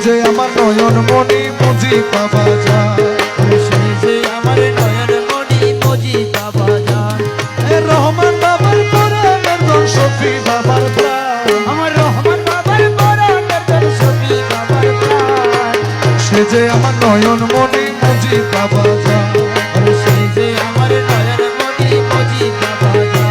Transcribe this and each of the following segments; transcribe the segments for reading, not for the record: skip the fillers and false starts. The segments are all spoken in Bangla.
যে আমার নয়ন মনি মুজি বাবা যায়, সে যে আমার নয়ন মনি মুজি বাবা যায়। রহমান বাবার পরাণের ধন শফি বাবার প্রাণ, আমার রহমান বাবার পরাণের ধন শফি বাবার প্রাণ। সে যে আমার নয়ন মনি মুজি বাবা যায়, সে যে আমার নয়ন মনি মুজি বাবা যায়।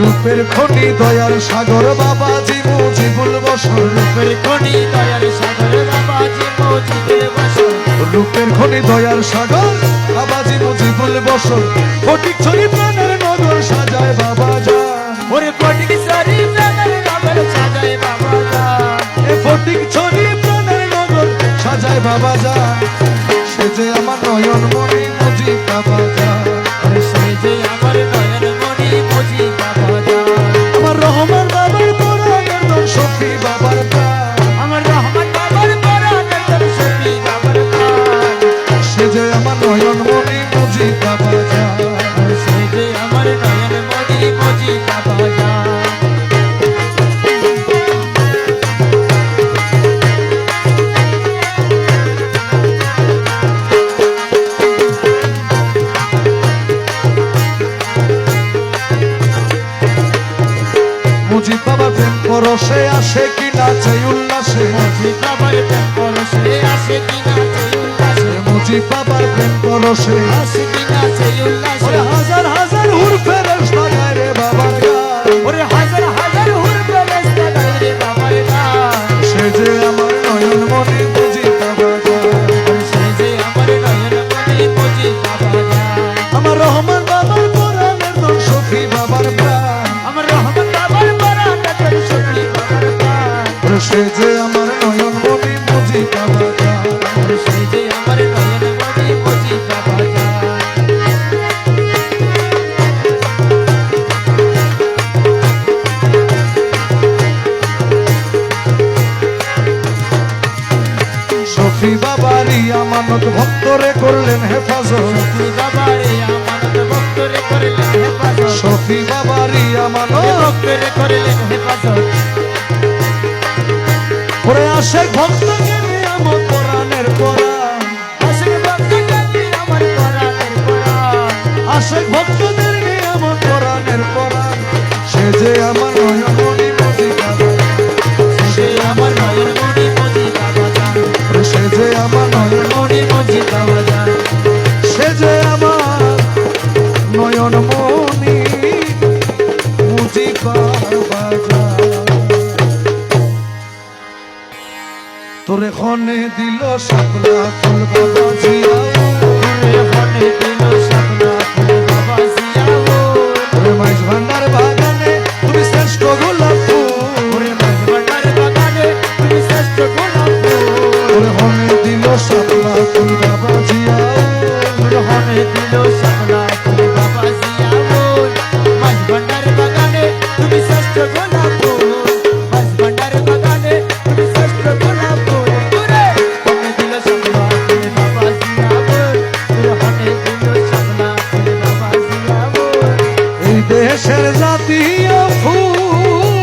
রূপের খনি দয়ার সাগর বাবাজি মুজিবুল বসর, রূপের খনি দয়ার সাগর বাবাজি মুজিবুল বসর, রূপের খনি দয়ার সাগর বাবাজি মুজিবুল বসর, ফটিক ছড়ি প্রাণের নগর সাজায় বাবা যায়, ওরে ফটিক ছড়ি প্রাণের নগর সাজায় বাবা যায়। ফটিক ছড়ি প্রাণের নগর সাজায় বাবা যায়, সে যে আমার নয়ন মনি মুজি বাবা যায়, সে যে আমার নয়ন মনি মুজি বাবা যায়। আমার রহমান বাবার পরাণের ধন শফি বাবার প্রাণ, আমার রহমান বাবার পরাণের ধন শফি বাবার প্রাণ। সে যে আমার নয়ন মনি মুজি বাবা যায়, সে যে আমার নয়ন মনি মুজি বাবা যায়। মুজিব বাবা প্রেম পরশে আসে কি নাচে উল্লাসে, মুজিব বাবার প্রেম পরশে আসে কিনা সেই উল্লাসে, মুজিব বাবার প্রেম পরশে আসে কিনা সেই উল্লাসে। ওরে হাজার হাজার হুর ফেরেশতা গায় রে বাবার গান, ওরে হাজার হাজার হুর ফেরেশতা গায় রে বাবার গান। সে যে আমার নয়ন মনি মুজিব বাবা গান, সে যে আমার নয়ন মনি মুজিব বাবা যায়। আমার রহমান বাবার পরাণের ধন শফি বাবার প্রাণ, আমার রহমান বাবার পরাণের ধন শফি বাবার প্রাণ। ওরে সে যে আমার নয়ন মনি মুজিব বাবা গান, সে যে আমার নয়ন মনি মুজিব বাবা যায়। শফি বাবারই আমানত ভক্তরে করলেন হেফাজত, শফি বাবারে আমানত ভক্তরে করলেন হেফাজত, শফি বাবারই আমানত ভক্তরে করলেন হেফাজত। ওরে আশেক ভক্তকে নিয়ামত পরাণের পরাণ, আশিক ভক্তকে আমার পরাণের পরাণ। আশেক ভক্তদের নিয়ামত পরাণের পরাণ, সে যে আমার নয়ন মনি মুজিব বাবা, সে আমার নয়ন মনি মুজিব বাবা যায়। ওরে সে যে আমার নয়ন মনি মুজিব বাবা যায়। সে যে আমার নয়ন মনি মুজিব বাবা যায়। তোরে খনে দিল শাপলা ফুল বাবা জিয়া, ওরে হনে দিল শাপলা ফুল বাবা জিয়াও। ওরে মাইজ ভান্ডার বাগানে তুমি শ্রেষ্ঠ গোলাপ ফুল, ওরে মাঝ ভান্ডার বাগানে তুমি শ্রেষ্ঠ গোলাপ ফুল। ওরে খনে দিল শাপলা ফুল বাবা জিয়া, ওরে হনে দিল শাপলা ফুল বাবা জিয়াও। মাঝ ভান্ডার বাগানে তুমি শ্রেষ্ঠ গোলাপ ফুল। মাঝ ভান্ডার বাগানে তুমি শ্রেষ্ঠ গোলাপ ফুল। ওরে হনে দিল শাপলা ফুল বাবা জিয়াও। ওরে হনে দিল শাপলা ফুল বাবা জিয়াও। এই দেশের জাতীয় ফুল,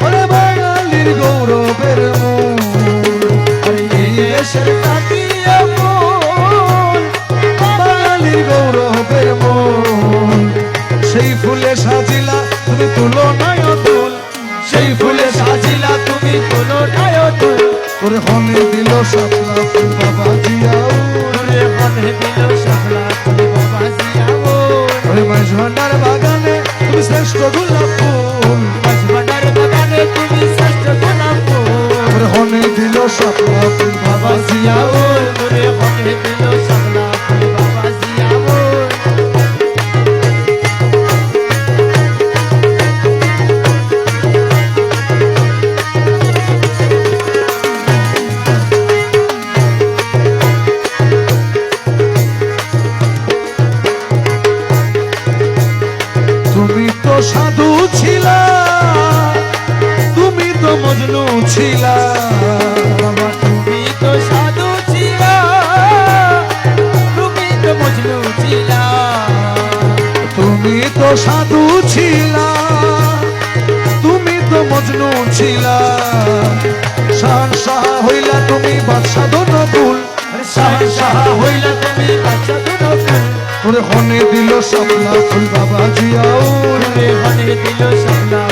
ওরে বাঙালির গৌরবের মূল, আরে এই দেশের জাতীয় ফুল, বাঙালির গৌরবের মূল, সেই ফুলে সাজিলা তুমি তুলনায় অতুল, সেই ফুলে সাজিলা তুমি কোনো নায়তুল। ওরে হনে দিল শাপলা ফুল বাবা জিয়াও, ওরে হনে দিল শাপলা ফুল বাবা জিয়াও। ওরে মাইজ ভান্ডার বাগানে তুমি শ্রেষ্ঠ গোলাপ ফুল, মাঝ ভান্ডার বাগানে তুমি শ্রেষ্ঠ গোলাপ ফুল। ওরে হনে দিল শাপলা ফুল বাবা জিয়াও, ওরে হনে দিল শাপলা ফুল বাবা জিয়াও। তুমি তো সাধু ছিলা মজনু ছিলা বাবা তুমি তো সাধু ছিলা, তুমি তো মজনু ছিলা। তুমি তো সাধু ছিলা, তুমি তো মজনু ছিলা। শাহনশাহ হইলা তুমি বাদশাহ নকুল, শাহনশাহ হইলা তুমি বাদশা দুনকুল। ওরে হনে দিল শাপলা ফুল বাবা জিয়াউল, ওরে হনে দিল শাপলা